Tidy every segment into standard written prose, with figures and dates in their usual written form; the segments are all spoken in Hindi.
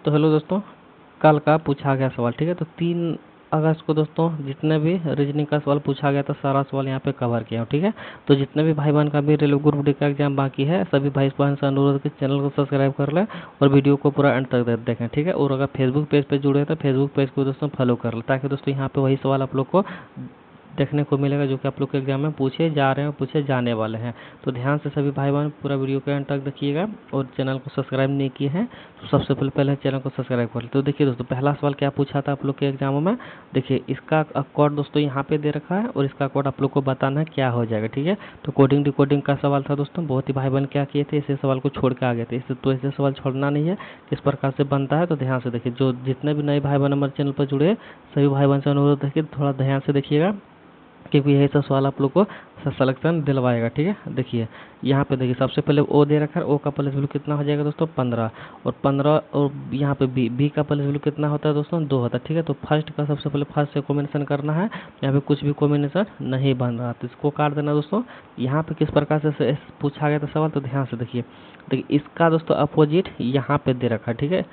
तो हेलो दोस्तों, कल का पूछा गया सवाल, ठीक है। तो 3 अगस्त को दोस्तों जितने भी रीजनिंग का सवाल पूछा गया था सारा सवाल यहाँ पे कवर किया हूँ, ठीक है। तो जितने भी भाई बहन का भी रेलवे ग्रुप डी का एग्जाम बाकी है, सभी भाई बहन से अनुरोध कि चैनल को सब्सक्राइब कर लें और वीडियो को पूरा एंड तक देखें, ठीक है। और अगर फेसबुक पेज पे जुड़े हैं तो फेसबुक पेज को दोस्तों फॉलो कर लें, ताकि दोस्तों यहाँ पे वही सवाल आप लोग को देखने को मिलेगा जो कि आप लोग के एग्जाम में पूछे जा रहे हैं और पूछे जाने वाले हैं। तो ध्यान से सभी भाई बहन पूरा वीडियो को एंड तक देखिएगा, और चैनल को सब्सक्राइब नहीं किए हैं तो सबसे पहले चैनल को सब्सक्राइब कर लें। तो देखिए दोस्तों, पहला सवाल क्या पूछा था आप लोग के एग्जामों में, देखिए इसका कोड दोस्तों यहाँ पे दे रखा है और इसका कोड आप लोग को बताना है क्या हो जाएगा, ठीक है। तो कोडिंग डिकोडिंग का सवाल था दोस्तों, बहुत ही भाई बहन क्या किए थे, इसे सवाल को छोड़ के आ गए थे। इससे तो ऐसे सवाल छोड़ना नहीं है, किस प्रकार से बनता है तो ध्यान से देखिए। जो जितने भी नए भाई बहन हमारे चैनल पर जुड़े सभी भाई बहन से अनुरोध है कि थोड़ा ध्यान से देखिएगा, क्योंकि यही सब सवाल आप लोग को सिलेक्शन दिलवाएगा, ठीक है। देखिए यहाँ पे देखिए सबसे पहले ओ दे रखा है, ओ का प्लस वैल्यू कितना हो जाएगा दोस्तों 15, और 15 और यहाँ पे बी का प्लस वैल्यू कितना होता है दोस्तों 2 होता है, ठीक है। तो फर्स्ट का सबसे पहले फर्स्ट से कॉम्बिनेशन करना है, यहाँ पे कुछ भी कॉम्बिनेशन नहीं बन रहा तो इसको काट देना दोस्तों। यहाँ पे किस प्रकार से पूछा गया था सवाल, तो ध्यान से देखिए। देखिए इसका दोस्तों अपोजिट यहाँ पे दे रखा है, ठीक है।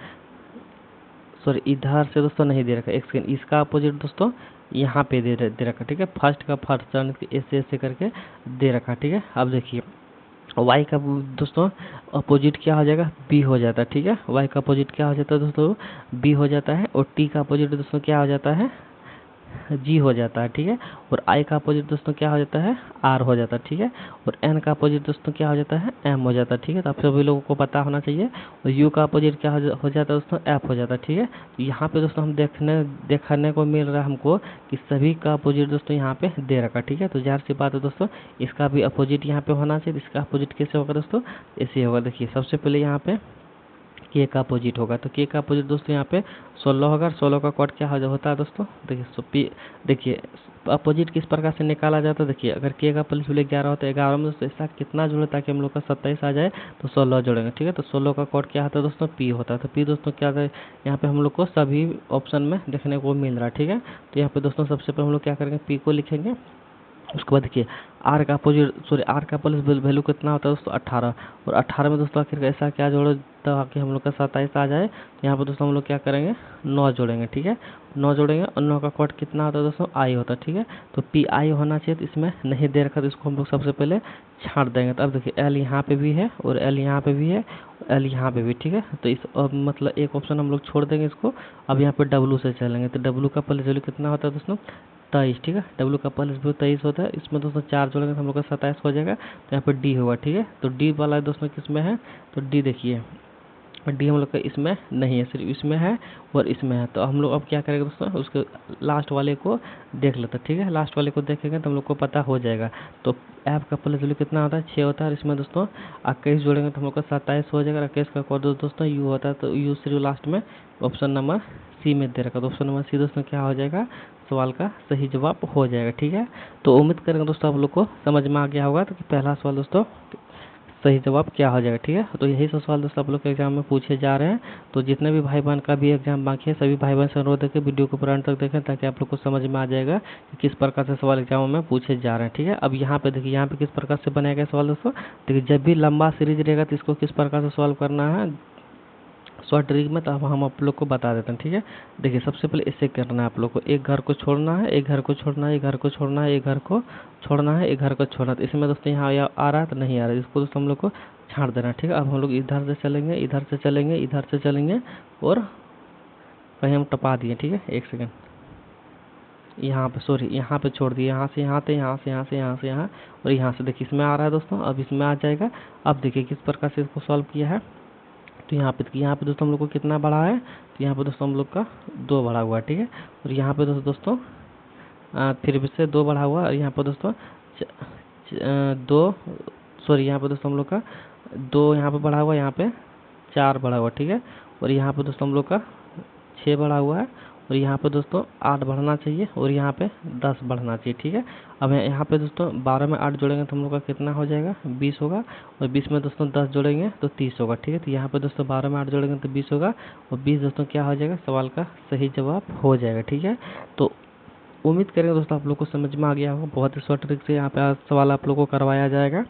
सॉरी, इधर से दोस्तों नहीं दे रखा, एक सेकेंड, इसका अपोजिट दोस्तों यहाँ पे दे रखा, ठीक है। फर्स्ट का फर्स्ट टर्न ऐसे ऐसे करके दे रखा, ठीक है। अब देखिए y का दोस्तों अपोजिट क्या हो जाएगा, b हो जाता है, ठीक है। y का अपोजिट क्या हो जाता है दोस्तों, b हो जाता है, और t का अपोजिट दोस्तों क्या हो जाता है, जी हो जाता है, ठीक है। और आई का अपोजिट दोस्तों क्या हो जाता है, आर हो जाता है, ठीक है। और एन का अपोजिट दोस्तों क्या हो जाता है, एम हो जाता है, ठीक है। तो आप सभी लोगों को पता होना चाहिए। और यू का अपोजिट क्या हो जाता है दोस्तों, एफ हो जाता है, ठीक है। तो यहाँ पे दोस्तों हम देखने को मिल रहा है हमको कि सभी का अपोजिट दोस्तों यहाँ पे दे रखा, ठीक है। तो जाहिर सी बात है दोस्तों, इसका भी अपोजिट यहाँ पे होना चाहिए। इसका अपोजिट कैसे होगा दोस्तों, ऐसे होगा। देखिए सबसे पहले यहाँ पे के का अपोजिट होगा, तो के का अपोजिट दोस्तों यहाँ पे 16 होगा। 16 का कोड क्या होता है दोस्तों, देखिए देखिए अपोजिट किस प्रकार से निकाला जाता है। देखिए अगर के का प्लस वैल्यू 11 होता है, 11 में दोस्तों ऐसा कितना जुड़े ताकि हम लोग का 27 आ जाए, तो 16 जोड़ेंगे, ठीक है। तो 16 का कोड क्या होता है दोस्तों, पी होता है। तो पी दोस्तों क्या है, यहाँ पे हम लोग को सभी ऑप्शन में देखने को मिल रहा है, ठीक है। तो यहाँ पे दोस्तों सबसे पहले हम लोग क्या करेंगे, पी को लिखेंगे। उसके बाद देखिए आर का अपोजिट सॉरी आर का प्लस वैल्यू कितना होता है दोस्तों 18, और 18 में दोस्तों आखिर ऐसा क्या जोड़े ताकि हम लोग का 27 आ जाए। तो यहाँ पर दोस्तों हम लोग क्या करेंगे, 9 जोड़ेंगे, ठीक है। 9 जोड़ेंगे और 9 का कोड कितना होता है दोस्तों, आई होता है, ठीक है। तो पी आई होना चाहिए, तो इसमें नहीं दे रखा तो इसको हम लोग सबसे पहले छाँट देंगे। तो अब देखिए एल यहाँ पे भी है और एल यहाँ पे भी है, एल यहाँ पे भी, ठीक है। तो इस मतलब एक ऑप्शन हम लोग छोड़ देंगे इसको। अब यहाँ पे डब्लू से चलेंगे, तो डब्लू का प्लस वैल्यू कितना होता है दोस्तों 23, ठीक है। डब्लू का प्लस वैल्यू 23 होता है। इसमें दोस्तों 4 जोड़ेंगे तो हम लोग का 27 हो जाएगा। तो यहाँ पे डी होगा, ठीक है। तो डी वाला दोस्तों किस में है, तो डी देखिए डी हम लोग का इसमें नहीं है, सिर्फ इसमें है और इसमें है। तो हम लोग अब क्या करेंगे दोस्तों, उसके लास्ट वाले को देख लेते हैं, ठीक है। लास्ट वाले को देखेंगे तो हम लोग को पता हो जाएगा। तो ऐप का प्लस वैल्यू कितना होता है, 6 होता है। और इसमें दोस्तों 21 जोड़ेंगे तो हम लोग का 27 हो जाएगा। 21 का कोड दोस्तों यू होता है, तो यू सिर्फ लास्ट में ऑप्शन नंबर सी में दे रखा। तो ऑप्शन नंबर सी दोस्तों क्या हो जाएगा, सवाल का सही जवाब हो जाएगा, ठीक है। तो उम्मीद करेंगे दोस्तों आप लोग को समझ में आ गया होगा। तो पहला सवाल दोस्तों सही जवाब क्या हो जाएगा, ठीक है। तो यही सब सवाल दोस्तों आप लोग के एग्जाम में पूछे जा रहे हैं। तो जितने भी भाई बहन का भी एग्जाम बाकी है सभी भाई बहन से अनुरोध है कि वीडियो को पूरा अंत तक देखें, ताकि आप लोग को समझ में आ जाएगा कि किस प्रकार से सवाल एग्जामों में पूछे जा रहे हैं, ठीक है। अब यहाँ पे देखिए, यहाँ पे किस प्रकार से बनाया गया सवाल दोस्तों, देखिए जब भी लंबा सीरीज रहेगा तो इसको किस प्रकार से सॉल्व करना है शॉर्ट ट्रिक में, तो हम आप लोग को बता देते हैं, ठीक है। देखिए सबसे पहले इससे करना है आप लोग को, एक घर को छोड़ना है, एक घर को छोड़ना है, एक घर को छोड़ना है, एक घर को छोड़ना है, एक घर को छोड़ना है। तो इसमें दोस्तों यहाँ आ रहा है तो नहीं आ रहा है, इसको दोस्तों हम लोग को छाड़ देना है, ठीक है। अब हम लोग इधर से चलेंगे, इधर से चलेंगे, इधर से चलेंगे, और कहीं हम टपा दिए, ठीक है। एक सेकेंड, यहाँ पे सॉरी यहाँ पे छोड़ दिए, यहाँ से यहाँ से यहाँ से यहाँ से यहाँ से यहाँ, और यहाँ से देखिए इसमें आ रहा है दोस्तों, अब इसमें आ जाएगा। अब देखिए किस प्रकार से इसको सॉल्व किया है। तो यहाँ पे दोस्तों हम लोग को कितना बढ़ा है, तो यहाँ पे दोस्तों हम लोग का 2 बढ़ा हुआ है, ठीक है। और यहाँ पे दोस्तों फिर से 2 बढ़ा हुआ है। और यहाँ पर दोस्तों 2 सॉरी यहाँ पे दोस्तों हम लोग का 2 यहाँ पे बढ़ा हुआ है, यहाँ पे 4 बढ़ा हुआ, ठीक है। और यहाँ पे दोस्तों हम लोग का 6 बढ़ा हुआ है, और यहाँ पे दोस्तों 8 बढ़ना चाहिए, और यहाँ पे 10 बढ़ना चाहिए, ठीक है। अब यहाँ पे दोस्तों 12 में 8 जोड़ेंगे तो हम लोग का कितना हो जाएगा, 20 होगा। और 20 में दोस्तों 10 जोड़ेंगे तो 30 होगा, ठीक है। तो यहाँ पे दोस्तों 12 में 8 जोड़ेंगे तो 20 होगा, और 20 दोस्तों क्या हो जाएगा, सवाल का सही जवाब हो जाएगा, ठीक है। तो उम्मीद करेंगे दोस्तों आप लोग को समझ में आ गया होगा। बहुत ही शॉर्ट ट्रिक से यहाँ पे आज सवाल आप लोग को करवाया जाएगा।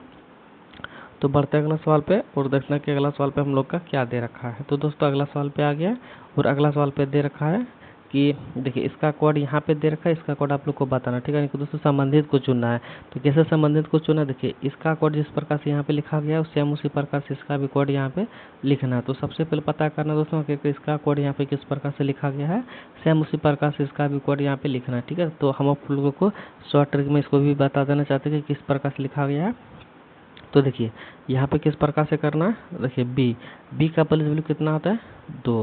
तो बढ़ते हैं अगला सवाल पे और देखना कि अगला सवाल पे हम लोग का क्या दे रखा है। तो दोस्तों अगला सवाल पे आ गया और अगला सवाल पे दे रखा है कि देखिए इसका कोड यहाँ पे दे रखा है, इसका कोड आप लोग को बताना, ठीक है। दोस्तों संबंधित को चुनना है, तो कैसे संबंधित को चुना, देखिए इसका कोड जिस प्रकार से यहाँ पे लिखा गया है सेम उसी प्रकार से इसका भी कोड यहाँ पे लिखना है। तो सबसे पहले पता करना दोस्तों कि इसका कोड यहाँ पे किस प्रकार से लिखा गया है, सेम उसी प्रकार से इसका भी कोड यहाँ पे लिखना है, ठीक है। तो हम आप लोगों को शॉर्ट ट्रिक में इसको भी बता देना चाहते हैं कि किस प्रकार से लिखा गया है। तो देखिए यहाँ पे किस प्रकार से करना है, देखिए बी का प्लस वैल्यू कितना होता है 2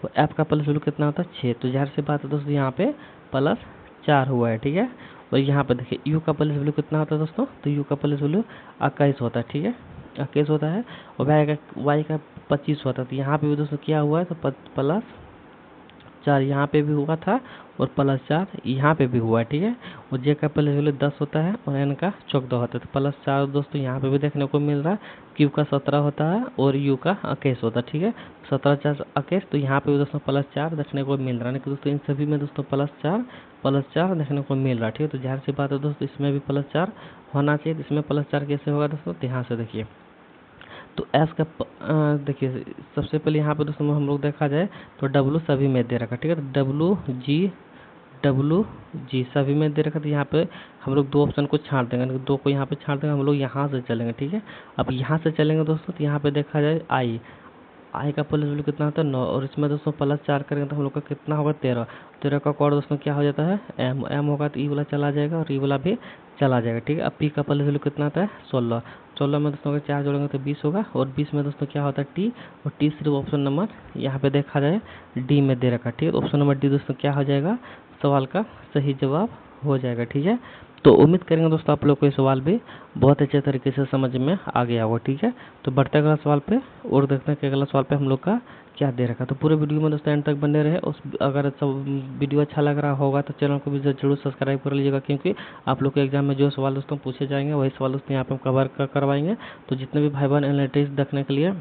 और एफ का प्लस वैल्यू कितना होता है 6। तो ज़ाहिर सी बात है दोस्तों यहाँ पे +4 हुआ है, ठीक है। और यहाँ पे देखिए यू का प्लस वैल्यू कितना होता है दोस्तों, तो यू का प्लस वैल्यू 21 होता है, ठीक है, 21 होता है। और वाई का 25 होता है। तो यहाँ पे भी दोस्तों क्या हुआ है, तो +4 यहाँ पे भी हुआ था और +4 यहाँ पे भी हुआ है, ठीक है। और जे का प्लस वैल्यू 10 होता है और एन का 14 होता है। तो +4 दोस्तों यहाँ पे भी देखने को मिल रहा है, क्यू का 17 होता है और यू का 21 होता है, ठीक है। 17 4 21, तो यहाँ पे भी दोस्तों +4 देखने को मिल रहा है, कि दोस्तों इन सभी में दोस्तों +4 देखने को मिल रहा है, ठीक है। तो ज़ाहिर सी बात है दोस्तों इसमें भी +4 होना चाहिए। तो इसमें +4 कैसे होगा दोस्तों, ध्यान से देखिए। तो एस का देखिए सबसे पहले यहाँ पे दोस्तों हम लोग देखा जाए तो डब्लू सभी में दे रखा, ठीक है। तो डब्लू जी सभी में दे रखा। तो यहाँ पे हम लोग 2 ऑप्शन को छाड़ देंगे, 2 को यहाँ पे छाड़ देंगे, हम लोग यहाँ से चलेंगे, ठीक है। अब यहाँ से चलेंगे दोस्तों तो यहाँ पे देखा जाए आई का प्लस वैल्यू कितना होता है 9 और इसमें दोस्तों +4 करेंगे तो हम लोग का कितना होगा 13 का कोड दोस्तों क्या हो जाता है एम होगा। तो ई वाला चला जाएगा और ई वाला भी चला जाएगा, ठीक है। अब पी का प्लस वैल्यू कितना आता है 16 में दोस्तों अगर 4 जोड़ेंगे तो 20 होगा और 20 में दोस्तों क्या होता है टी, और टी सिर्फ ऑप्शन नंबर यहाँ पे देखा जाए डी में दे रखा, ठीक है। ऑप्शन नंबर डी दोस्तों क्या हो जाएगा, सवाल का सही जवाब हो जाएगा, ठीक है। तो उम्मीद करेंगे दोस्तों आप लोग को ये सवाल भी बहुत अच्छे तरीके से समझ में आ गया होगा, ठीक है। तो बढ़ते अगला सवाल पे और देखते हैं कि अगला सवाल पे हम लोग का क्या दे रखा। तो पूरे वीडियो में दोस्तों एंड तक बने रहे। उस अगर सब वीडियो अच्छा लग रहा होगा तो चैनल को भी जरूर सब्सक्राइब कर लीजिएगा, क्योंकि आप लोग के एग्जाम में जो सवाल दोस्तों पूछे जाएंगे वही सवाल दोस्तों यहाँ पे हम कवर करवाएंगे। तो जितने भी भाई बहन एनालिटिक्स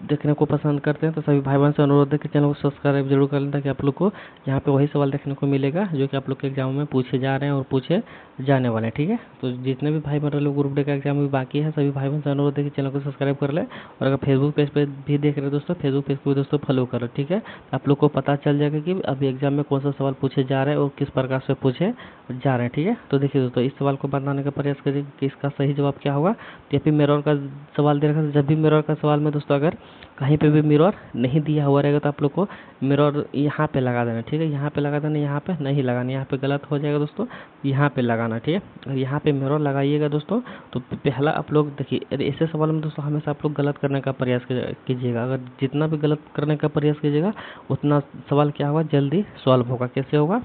देखने को पसंद करते हैं तो सभी भाई बहन से अनुरोध है कि चैनल को सब्सक्राइब जरूर कर लें, ताकि आप लोग को यहाँ पे वही सवाल देखने को मिलेगा जो कि आप लोग के एग्जाम में पूछे जा रहे हैं और पूछे जाने वाले हैं, ठीक है। तो जितने भी भाई बहन लोग ग्रुप डी का एग्जाम भी बाकी है सभी भाई बहन से अनुरोध है कि चैनल को सब्सक्राइब कर लें। और अगर फेसबुक पेज पर भी देख रहे हैं दोस्तों, फेसबुक पेज को भी दोस्तों फॉलो करो, ठीक है। आप लोग को पता चल जाएगा कि अभी एग्जाम में कौन सा सवाल पूछे जा रहे हैं और किस प्रकार से पूछे जा रहे हैं, ठीक है। तो देखिए दोस्तों इस सवाल को बताने का प्रयास करिए कि इसका सही जवाब क्या होगा। तो यहाँ पे मिरर का सवाल दे रखा है। जब भी मिरर का सवाल में दोस्तों अगर कहीं पे भी मिरर नहीं दिया हुआ रहेगा तो आप लोग को मिरर यहाँ पे लगा देना, ठीक है। यहाँ पे लगा देना, यहाँ पे नहीं लगाना, यहाँ पे गलत हो जाएगा दोस्तों, यहाँ पे लगाना, ठीक है। और यहाँ पे मिरर लगाइएगा दोस्तों। तो पहला आप लोग देखिए ऐसे सवाल में दोस्तों हमेशा आप लोग गलत करने का प्रयास कीजिएगा। अगर जितना भी गलत करने का प्रयास कीजिएगा उतना सवाल क्या होगा, जल्दी सॉल्व होगा। कैसे होगा,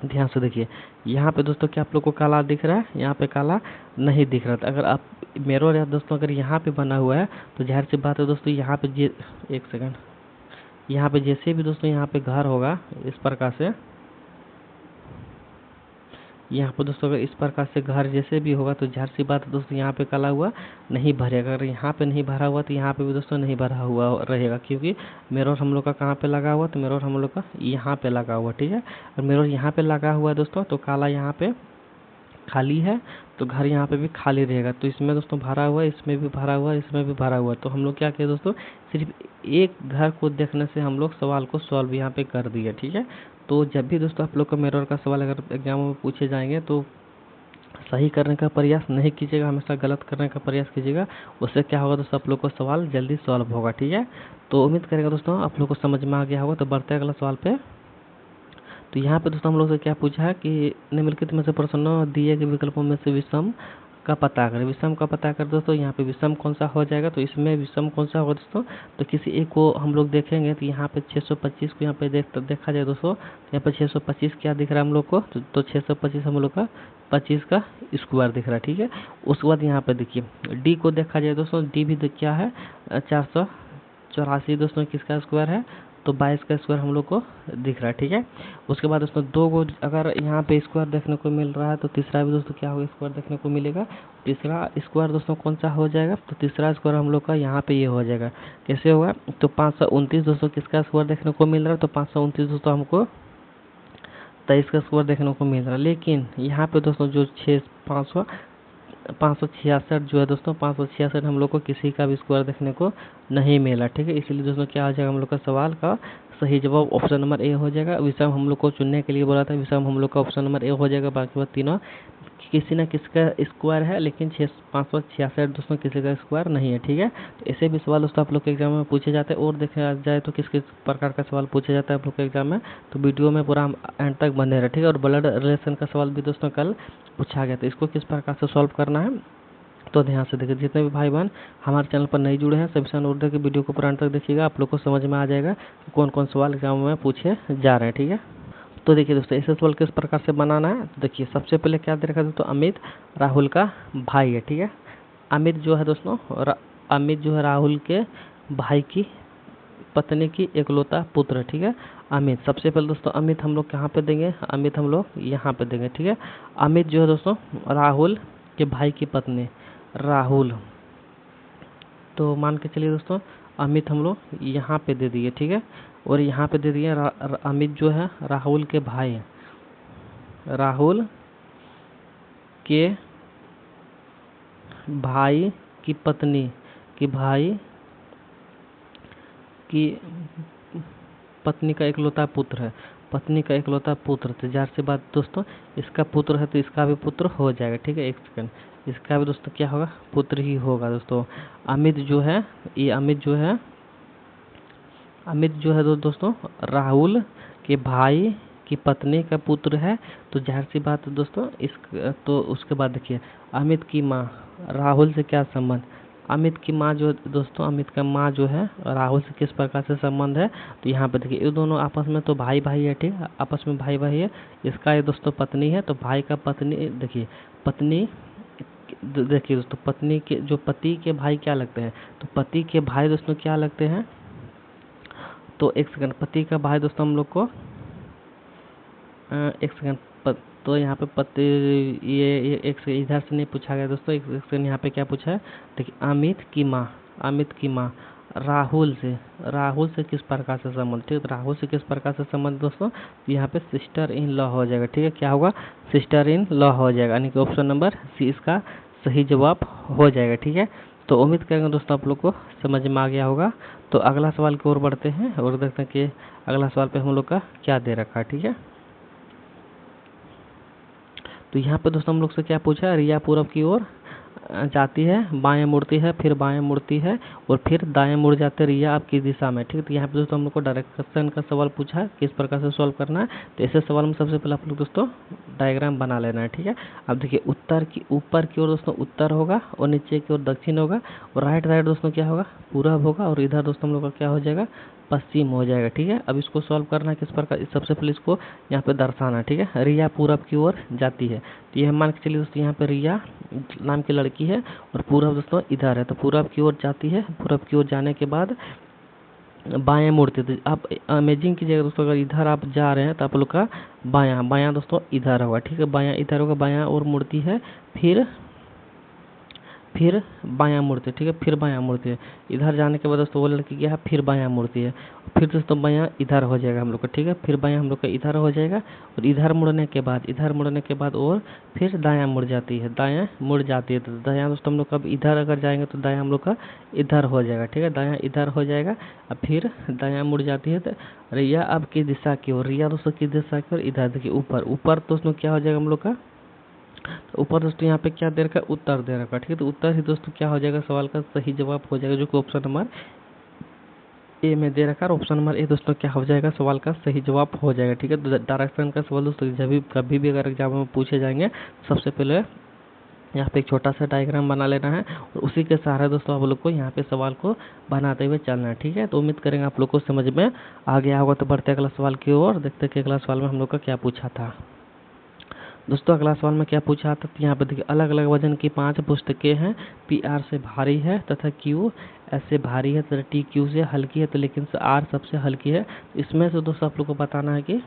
ध्यान से देखिए। यहाँ पे दोस्तों क्या आप लोग को काला दिख रहा है, यहाँ पे काला नहीं दिख रहा था। अगर आप मिरर या दोस्तों अगर यहाँ पे बना हुआ है तो जाहिर सी बात है दोस्तों यहाँ पे एक सेकंड, यहाँ पे जैसे भी दोस्तों यहाँ पे घर होगा इस प्रकार से, यहाँ पर दोस्तों अगर इस प्रकार से घर जैसे भी होगा तो जाहिर सी बात है दोस्तों यहाँ पे काला हुआ नहीं भरेगा। अगर यहाँ पे नहीं भरा हुआ तो यहाँ पे भी दोस्तों नहीं भरा हुआ रहेगा, क्योंकि मिरर हम लोग का कहाँ पे लगा हुआ, तो मिरर हम लोग का यहाँ पे लगा हुआ, ठीक है। और मिरर यहाँ पे लगा हुआ है दोस्तों तो काला यहाँ पे खाली है, तो घर यहाँ पे भी खाली रहेगा। तो इसमें दोस्तों भरा हुआ है, इसमें भी भरा हुआ है, इसमें भी भरा हुआ है। तो हम लोग क्या किए दोस्तों, सिर्फ एक घर को देखने से हम लोग सवाल को सॉल्व यहाँ पे कर दिए, ठीक है। तो जब भी दोस्तों आप लोग का मिरर का सवाल अगर एग्जाम में पूछे जाएंगे तो सही करने का प्रयास नहीं कीजिएगा, हमेशा गलत करने का प्रयास कीजिएगा। उससे क्या होगा दोस्तों, आप लोग को सवाल जल्दी सॉल्व होगा, ठीक है। तो उम्मीद करेंगे दोस्तों आप लोग को समझ में आ गया होगा। तो बढ़ते हैं अगला सवाल पे। तो यहाँ पे दोस्तों हम लोग से क्या पूछा है कि निम्नलिखित में से प्रश्नों दिए गए विकल्पों में से विषम का पता करें। विषम का पता कर दोस्तों, यहाँ पे विषम कौन सा हो जाएगा, तो इसमें विषम कौन सा होगा दोस्तों, तो किसी एक को हम लोग देखेंगे। तो यहाँ पे 625 को यहाँ पे देखा जाए दोस्तों, तो यहाँ पे 625 क्या दिख रहा है हम लोग को, तो 625 हम लोग का 25 का स्क्वायर दिख रहा है, ठीक है। उसके बाद यहाँ पे देखिए डी को देखा जाए दोस्तों, डी भी क्या है 484 दोस्तों किसका स्क्वायर है, तो 22 का स्क्वायर हम लोग को दिख रहा है, ठीक है। उसके बाद दोस्तों 2 को अगर यहाँ पे स्क्वायर देखने को मिल रहा है तो तीसरा भी दोस्तों क्या होगा, स्क्वायर देखने को मिलेगा। तीसरा स्क्वायर दोस्तों कौन सा हो जाएगा, तो तीसरा स्क्वायर हम लोग का यहाँ पे ये हो जाएगा। कैसे होगा, तो 529 दोस्तों किसका स्क्वायर देखने को मिल रहा है, तो 529 दोस्तों हमको 23 का स्क्वायर देखने को मिल रहा है। लेकिन यहाँ पे दोस्तों जो 500 566 जो है दोस्तों, 566 हम लोग को किसी का भी स्क्वायर देखने को नहीं मिला। ठीक है, इसलिए दोस्तों क्या हो जाएगा हम लोग का सवाल का सही जवाब ऑप्शन नंबर ए हो जाएगा। विषम हम लोग को चुनने के लिए बोला था, विषम हम लोग का ऑप्शन नंबर ए हो जाएगा। बाकी बात तीनों किसी ना किसका स्क्वायर है, लेकिन 566 दोस्तों किसी का स्क्वायर नहीं है। ठीक है, तो ऐसे भी सवाल दोस्तों आप लोग के एग्जाम में पूछे जाते हैं। और देखा जाए तो किस किस प्रकार का सवाल पूछा जाता है आप लोग के एग्जाम में, तो वीडियो में पूरा एंड तक बने रहे। ठीक है, और ब्लड रिलेशन का सवाल भी दोस्तों कल पूछा गया था, इसको किस प्रकार से सॉल्व करना है तो ध्यान से देखिए। जितने भी भाई बहन हमारे चैनल पर नहीं जुड़े हैं सभी से अनुरोध है कि वीडियो को पूरा अंत तक देखिएगा, आप लोग को समझ में आ जाएगा कि कौन कौन सवाल एग्जाम में पूछे जा रहे हैं। ठीक है, तो देखिए दोस्तों ऐसे सवाल किस प्रकार से बनाना है। तो देखिए सबसे पहले क्या दे रखा है दोस्तों, अमित राहुल का भाई है। ठीक है, अमित जो है दोस्तों अमित जो है राहुल के भाई की पत्नी की इकलौता पुत्र है। ठीक है, अमित सबसे पहले दोस्तों अमित हम लोग कहाँ पे देंगे, अमित हम लोग यहाँ पे देंगे। ठीक है, अमित जो है दोस्तों राहुल के भाई की पत्नी राहुल, तो मान के चलिए दोस्तों अमित हम लोग यहाँ पे दे दिए। ठीक है, और यहाँ पे दे दिए अमित जो है राहुल के भाई है, राहुल के भाई की पत्नी की भाई की पत्नी का इकलौता पुत्र है, पत्नी का इकलौता पुत्र। तो जार सी बात दोस्तों इसका पुत्र है तो इसका भी पुत्र हो जाएगा। ठीक है, एक सेकंड, इसका भी दोस्तों क्या होगा, पुत्र ही होगा दोस्तों। अमित जो है ये अमित जो है दोस्तों राहुल के भाई की पत्नी का पुत्र है। तो जाहिर सी बात है दोस्तों तो उसके बाद देखिए अमित की माँ राहुल से क्या संबंध, अमित की माँ जो दोस्तों अमित का माँ जो है राहुल से किस प्रकार से संबंध है। तो यहाँ पे देखिए ये दोनों आपस में तो भाई भाई है। ठीक है, आपस में भाई भाई है, इसका ये दोस्तों पत्नी है, तो भाई का पत्नी देखिए पत्नी देखिए दोस्तों पत्नी के जो पति के भाई क्या लगते हैं, तो पति के भाई दोस्तों क्या लगते हैं, तो एक सेकंड पति का भाई दोस्तों हम लोग को एक सेकंड तो यहाँ पे पति ये एक से इधर से नहीं पूछा गया दोस्तों, एक सेकंड यहाँ पे क्या पूछा है देखिए अमित की माँ राहुल से किस प्रकार से संबंध। ठीक है, राहुल से किस प्रकार से संबंध दोस्तों, तो यहाँ पे सिस्टर इन लॉ हो जाएगा। ठीक है, क्या होगा, सिस्टर इन लॉ हो जाएगा, यानी कि ऑप्शन नंबर सी इसका सही जवाब हो जाएगा। ठीक है, तो उम्मीद करेंगे दोस्तों आप लोग को समझ में आ गया होगा। तो अगला सवाल की ओर बढ़ते हैं और देखते हैं कि अगला सवाल पे हम लोग का क्या दे रखा है। ठीक है, तो यहाँ पे दोस्तों हम लोग से क्या पूछा, रिया पूरब की ओर जाती है, बाएं मुड़ती है, फिर बाएं मुड़ती है और फिर दाएं मुड़ जाते रिया आपकी दिशा में। ठीक है, तो यहाँ पे दोस्तों हम लोग को डायरेक्शन का सवाल पूछा है, किस प्रकार से सॉल्व करना है। तो ऐसे सवाल में सबसे पहले आप लोग दोस्तों डायग्राम बना लेना है। ठीक है, अब देखिए उत्तर की ऊपर की ओर दोस्तों उत्तर होगा और नीचे की ओर दक्षिण होगा और राइट राइट दोस्तों क्या होगा, पूरब होगा और इधर दोस्तों हम लोग का क्या हो जाएगा, पश्चिम हो जाएगा। ठीक है, अब इसको सॉल्व करना है किस प्रकार, सबसे पहले इसको यहाँ पे दर्शाना। ठीक है, रिया पूरब की ओर जाती है, तो यह मान के चलिए दोस्तों यहाँ पे रिया नाम की लड़की है और पूरब दोस्तों इधर है, तो पूरब की ओर जाती है, पूरब की ओर जाने के बाद बाएं मुड़ती है। तो आप अमेजिंग कीजिएगा दोस्तों, अगर इधर आप जा रहे हैं तो आप लोग का बायां दोस्तों इधर होगा। ठीक है, बायां इधर होगा, बायां और मुड़ती है, फिर बायां मुड़ती है। ठीक है, फिर बायां मुड़ती है, इधर जाने के बाद दोस्तों वो लड़की क्या है, फिर बायां मुड़ती है, फिर दोस्तों बायां इधर हो जाएगा हम लोग का। ठीक है, फिर बायां हम लोग का इधर हो जाएगा और इधर मुड़ने के बाद और फिर दायां मुड़ जाती है, तो दायां दोस्तों हम लोग का इधर अगर जाएंगे तो दायां हम लोग का इधर हो जाएगा। ठीक है, दायां इधर हो जाएगा, अब फिर दायां मुड़ जाती है, तो रिया अब की दिशा की ओर, रिया दोस्तों की दिशा की ओर इधर देखिए ऊपर दोस्तों क्या हो जाएगा हम लोग का, तो ऊपर दोस्तों यहाँ पे क्या दे रखा है, उत्तर दे रखा है। ठीक है, तो उत्तर ही दोस्तों क्या हो जाएगा, सवाल का सही जवाब हो जाएगा, जो कि ऑप्शन नंबर ए में दे रखा है। ऑप्शन नंबर ए दोस्तों क्या हो जाएगा, सवाल का सही जवाब हो जाएगा। ठीक है, तो डायरेक्शन का सवाल दोस्तों जब कभी भी अगर एग्जाम में पूछे जाएंगे सबसे पहले यहाँ पे एक छोटा सा डायग्राम बना लेना है और उसी के सहारे दोस्तों आप लोग को यहाँ पे सवाल को बनाते हुए चलना है। ठीक है, तो उम्मीद करेंगे आप लोग को समझ में आ गया होगा। तो बढ़ते अगला सवाल की ओर, देखते हैं कि अगला सवाल में हम लोग का क्या पूछा था दोस्तों। अगला सवाल में क्या पूछा था, तो यहाँ पे देखिए अलग अलग वजन की 5 पुस्तकें हैं, पी आर से भारी है तथा क्यू एस से भारी है तथा टी क्यू से हल्की है, तो लेकिन आर सबसे हल्की है। इसमें से दोस्तों आप लोग को बताना है कि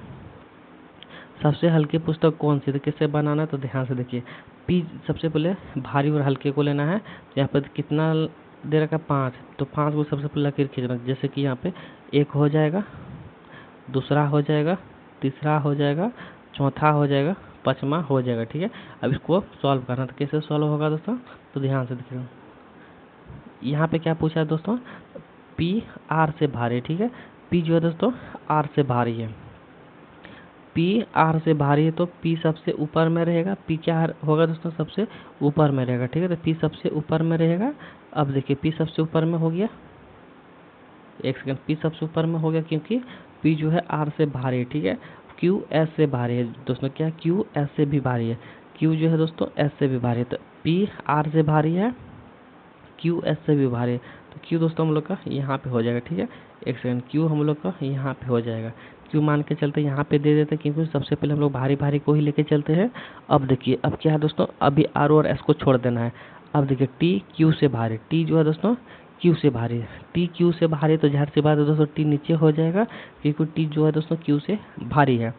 सबसे हल्की पुस्तक कौन सी, तो किससे बनाना है, तो ध्यान से देखिए पी सबसे पहले भारी और हल्के को लेना है। तो यहाँ पर कितना दे रखा, 5, तो 5 को सबसे पहले लकीर खींचना, जैसे कि यहाँ पे 1 हो जाएगा, दूसरा हो जाएगा, तीसरा हो जाएगा, चौथा हो जाएगा, 5वां हो जाएगा। ठीक है, अब इसको सॉल्व करना, तो कैसे सॉल्व होगा दोस्तों, तो ध्यान से देखिए यहाँ पे क्या पूछा है दोस्तों, पी आर से भारी है। ठीक है, पी जो है दोस्तों आर से भारी है, पी आर से भारी है, तो पी सबसे ऊपर में रहेगा। पी क्या होगा दोस्तों, सबसे ऊपर में रहेगा। ठीक है, तो पी सबसे ऊपर में रहेगा। अब देखिए पी सबसे ऊपर में हो गया, एक सेकंड, पी सबसे ऊपर में हो गया क्योंकि पी जो है आर से भारी है। ठीक है, क्यू एस से भारी है दोस्तों, क्या क्यू एस से भी भारी है, क्यू जो है दोस्तों एस से भी भारी है। तो पी आर से भारी है, क्यू एस से भी भारी है, तो क्यू दोस्तों हम लोग का यहाँ पे हो जाएगा। ठीक है, एक सेकंड, क्यू हम लोग का यहाँ पे हो जाएगा। क्यू मान के चलते यहाँ पे दे देते हैं, क्योंकि सबसे पहले हम लोग भारी भारी को ही लेके चलते हैं। अब देखिए अब क्या है दोस्तों, अभी आर और एस को छोड़ देना है। अब देखिए टी क्यू से भारी, टी जो है दोस्तों क्यू से भारी है, टी क्यू से भारी, तो ज़ाहिर सी बात है दोस्तों टी नीचे हो जाएगा, क्योंकि टी जो है दोस्तों क्यू से भारी है।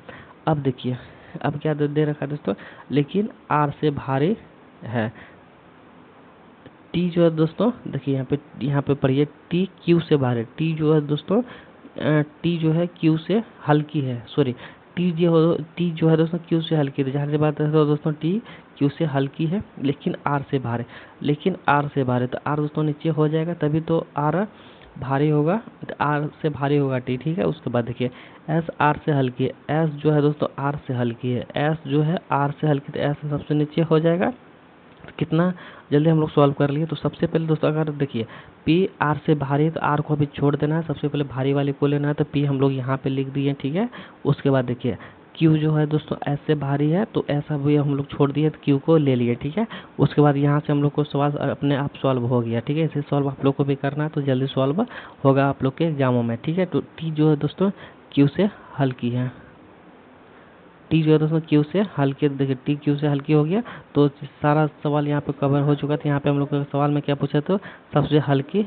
अब देखिए अब क्या दे रखा है दोस्तों, लेकिन आर से भारी है। टी जो है दोस्तों देखिए यहाँ पे पढ़िए, टी क्यू से भारी, टी जो है दोस्तों टी जो है क्यू से हल्की है, सॉरी टी जो है दोस्तों क्यू से हल्की है। तो ज़ाहिर सी बात है तो दोस्तों टी क्यू से हल्की है, लेकिन आर से भारी, लेकिन आर से भारी, तो आर दोस्तों नीचे हो जाएगा, तभी तो आर भारी होगा, तो आर से भारी होगा टी। ठीक है, उसके बाद देखिए एस आर से हल्की है, एस जो है दोस्तों आर से हल्की है, एस जो है आर से हल्की, तो एस सबसे नीचे हो जाएगा। तो कितना जल्दी हम लोग सॉल्व कर लिए। तो सबसे पहले दोस्तों अगर देखिए पी आर से भारी है, तो आर को अभी छोड़ देना है, सबसे पहले भारी वाले को लेना है, तो पी हम लोग यहाँ पे लिख दिए। ठीक है, उसके बाद देखिए क्यू जो है दोस्तों एस से भारी है, तो ऐसा भी हम लोग छोड़ दिए, तो क्यू को ले लिए। ठीक है, उसके बाद यहाँ से हम लोग को सवाल अपने आप सॉल्व हो गया। ठीक है, इसे सॉल्व आप लोग को भी करना है, तो जल्दी सॉल्व होगा आप लोग के एग्जामों में। ठीक है, तो टी जो है दोस्तों क्यू से हल्की है, टी जो है दोस्तों क्यू से हल्के, देखिए टी क्यू से हल्की हो गया, तो सारा सवाल यहाँ पे कवर हो चुका था। यहाँ पे हम लोग के सवाल में क्या पूछा, तो सबसे हल्की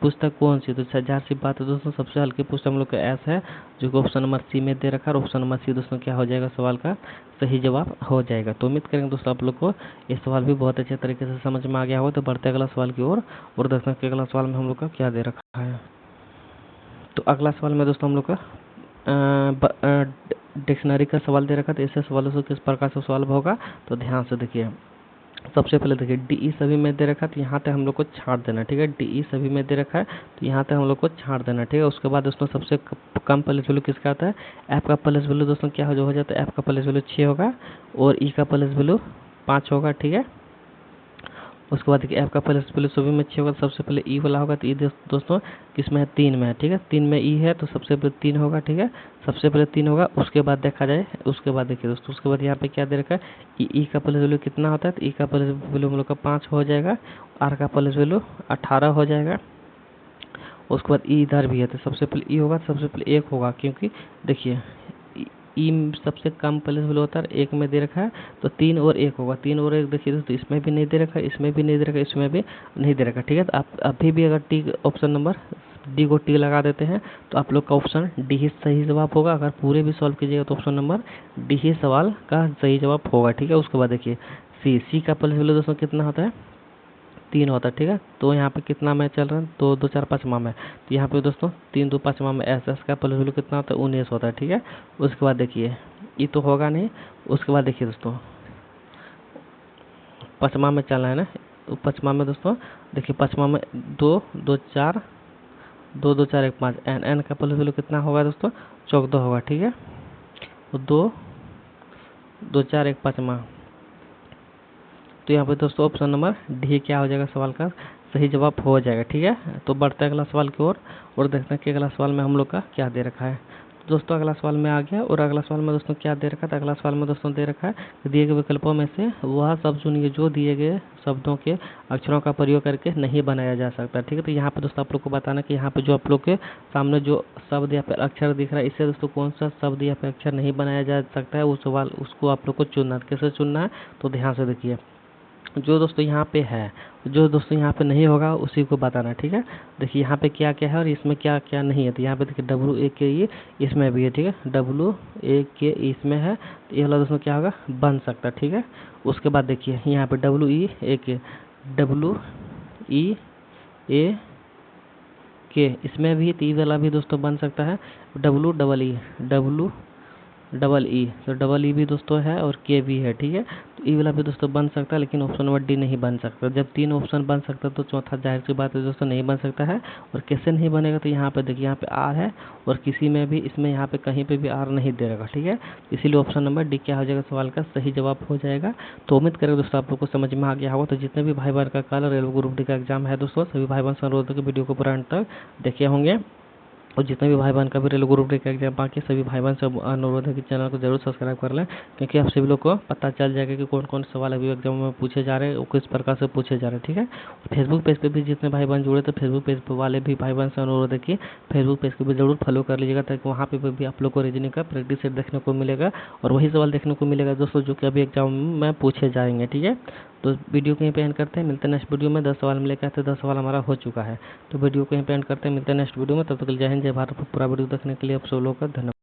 पुस्तक कौन सी, तो ज़ाहिर सी बात है दोस्तों सबसे हल्की पुस्तक हम लोग का एस है, जो कि ऑप्शन नंबर सी में दे रखा है, और ऑप्शन नंबर सी दोस्तों क्या हो जाएगा, सवाल का सही जवाब हो जाएगा। तो उम्मीद करेंगे दोस्तों आप लोग को ये सवाल भी बहुत अच्छे तरीके से समझ में आ गया होगा। तो बढ़ते अगला सवाल की ओर, और देखते हैं कि अगला सवाल में हम लोग का क्या दे रखा है। तो अगला सवाल में दोस्तों हम लोग का डिक्शनरी का सवाल दे रखा था, ऐसे सवालों से किस प्रकार से सॉल्व होगा, तो ध्यान से देखिए। सबसे पहले देखिए डी ई सभी में दे रखा है, तो यहाँ तक हम लोग को छाड़ देना। ठीक है, डी ई सभी में दे रखा है, तो यहाँ तक हम लोग को छाड़ देना। ठीक है, उसके बाद दोस्तों सबसे कम प्लस वैल्यू किसका आता है, एफ का प्लस वैल्यू दोस्तों क्या हो जाता है, एफ का प्लस वैल्यू 6 होगा, और ई का प्लस वैल्यू 5 होगा। ठीक है, उसके बाद देखिए एफ का प्लस वैल्यू सभी में 6 होगा, तो सबसे पहले ई वाला होगा, तो ई दोस्तों किसमें है, 3 में है। ठीक है, 3 में ई है, तो सबसे पहले 3 होगा। ठीक है, सबसे पहले 3 होगा, उसके बाद देखा जाए, उसके बाद देखिए दोस्तों, उसके बाद यहाँ पे क्या दे रखा है, ई का प्लस वैल्यू कितना होता है, तो ई का प्लस वैल्यू हम लोग का 5 हो जाएगा, आर का प्लस वैल्यू 18 हो जाएगा। उसके बाद ई इधर भी है, तो सबसे पहले ई होगा, तो सबसे पहले 1 होगा, क्योंकि देखिए ई सबसे कम प्लस वैल्यू होता है, 1 में दे रखा है, तो 3 और 1 होगा, 3 और 1 देखिए दोस्तों इसमें भी नहीं दे रखा, इसमें भी नहीं दे रखा, इसमें भी नहीं दे रखा। ठीक है, तो आप अभी भी अगर टी ऑप्शन नंबर डी को टी लगा देते हैं, तो आप लोग का ऑप्शन डी ही सही जवाब होगा। अगर पूरे भी सॉल्व कीजिएगा तो ऑप्शन नंबर डी ही सवाल का सही जवाब होगा। ठीक है, उसके बाद देखिए सी का प्लस वैल्यू दोस्तों कितना होता है, 3 होता है। ठीक है, तो यहाँ पे कितना में चल रहा है, तो 2 4 5 में, तो यहाँ पे दोस्तों 3 2 5 में एस का प्लस वैल्यू कितना होता है, 19 होता है। ठीक है, उसके बाद देखिए ये तो होगा नहीं, उसके बाद देखिए दोस्तों 5वां में चलना है ना, तो 5वां में दोस्तों देखिए 5वां में 2 2 4 2 2 4 1 5, एन का प्लस वैल्यू कितना होगा दोस्तों, 14 होगा। ठीक है, तो 2 2 4 1 5वां, तो यहाँ पे दोस्तों ऑप्शन नंबर डी क्या हो जाएगा, सवाल का सही जवाब हो जाएगा। ठीक है, तो बढ़ते हैं अगला सवाल की ओर, और देखते हैं कि अगला सवाल में हम लोग का क्या दे रखा है। तो दोस्तों अगला सवाल में आ गया, और अगला सवाल में दोस्तों क्या दे रखा है, अगला सवाल में दोस्तों दे रखा है कि दिए गए विकल्पों में से वह शब्द चुनिए जो दिए गए शब्दों के अक्षरों का प्रयोग करके नहीं बनाया जा सकता। ठीक है, तो यहाँ पे दोस्तों आप लोग को बताना कि यहाँ पे जो आप लोग के सामने जो शब्द या फिर अक्षर दिख रहा है, इससे दोस्तों कौन सा शब्द या फिर अक्षर नहीं बनाया जा सकता है, वो सवाल उसको आप लोग को चुनना है। कैसे चुनना है, तो ध्यान से देखिए, जो दोस्तों यहाँ पे है, जो दोस्तों यहाँ पे नहीं होगा उसी को बताना। ठीक है, देखिए यहाँ पे क्या क्या है और इसमें क्या क्या नहीं है, तो यहाँ पे देखिए W-A-K ये इसमें भी है। ठीक है, W-A-K इसमें है, तो ये वाला दोस्तों क्या होगा, बन सकता है। ठीक है, उसके बाद देखिए यहाँ पे W-E-A-K W-E-A-K इसमें भी, तो ये वाला भी दोस्तों बन सकता है, W-E-E डबल ई, तो डबल ई भी दोस्तों है और के भी है, ठीक है। तो ई वाला भी दोस्तों बन सकता है, लेकिन ऑप्शन नंबर डी नहीं बन सकता। जब 3 ऑप्शन बन सकता है तो चौथा जाहिर सी बात है दोस्तों नहीं बन सकता है। और कैसे नहीं बनेगा, तो यहाँ पे देखिए, यहाँ पे आर है और किसी में भी इसमें यहाँ पे कहीं पे भी आर नहीं दे रहेगा, ठीक है। इसीलिए ऑप्शन नंबर डी क्या हो जाएगा, सवाल का सही जवाब हो जाएगा। तो उम्मीद करें दोस्तों आप लोग को समझ में आ गया होगा। तो जितने भी भाई बहन का कल रेलवे ग्रुप डी का एग्जाम है दोस्तों, सभी भाई बहन से अनुरोध है कि वीडियो को पूरा अंत तक देखे होंगे। और जितने भी भाई बहन का भी रेलवे ग्रुप डी का एग्जाम बाकी सभी भाई बहन से अनुरोध है कि चैनल को जरूर सब्सक्राइब कर लें, क्योंकि आप सभी लोग को पता चल जाएगा कि कौन कौन सवाल अभी एग्जाम में पूछे जा रहे हैं और किस प्रकार से पूछे जा रहे हैं, ठीक है। फेसबुक पेज पे भी जितने भाई बहन जुड़े थे, फेसबुक पेज पे वाले भी भाई बहन से अनुरोध है कि फेसबुक पेज को भी जरूर फॉलो कर लीजिएगा, ताकि वहाँ पे भी आप लोग को रीजनिंग का प्रैक्टिस सेट देखने को मिलेगा और वही सवाल देखने को मिलेगा दोस्तों जो कि अभी एग्जाम में पूछे जाएंगे, ठीक है। तो वीडियो को यहीं पे एंड करते हैं, मिलते हैं नेक्स्ट वीडियो में। 10 सवाल में लेकर आते हैं, 10 सवाल हमारा हो चुका है। तो वीडियो को यहीं पे एंड करते हैं, मिलते हैं नेक्स्ट वीडियो में। तब तक जय हिंद, जय भारत। पूरा वीडियो देखने के लिए आप सब लोगों का धन्यवाद।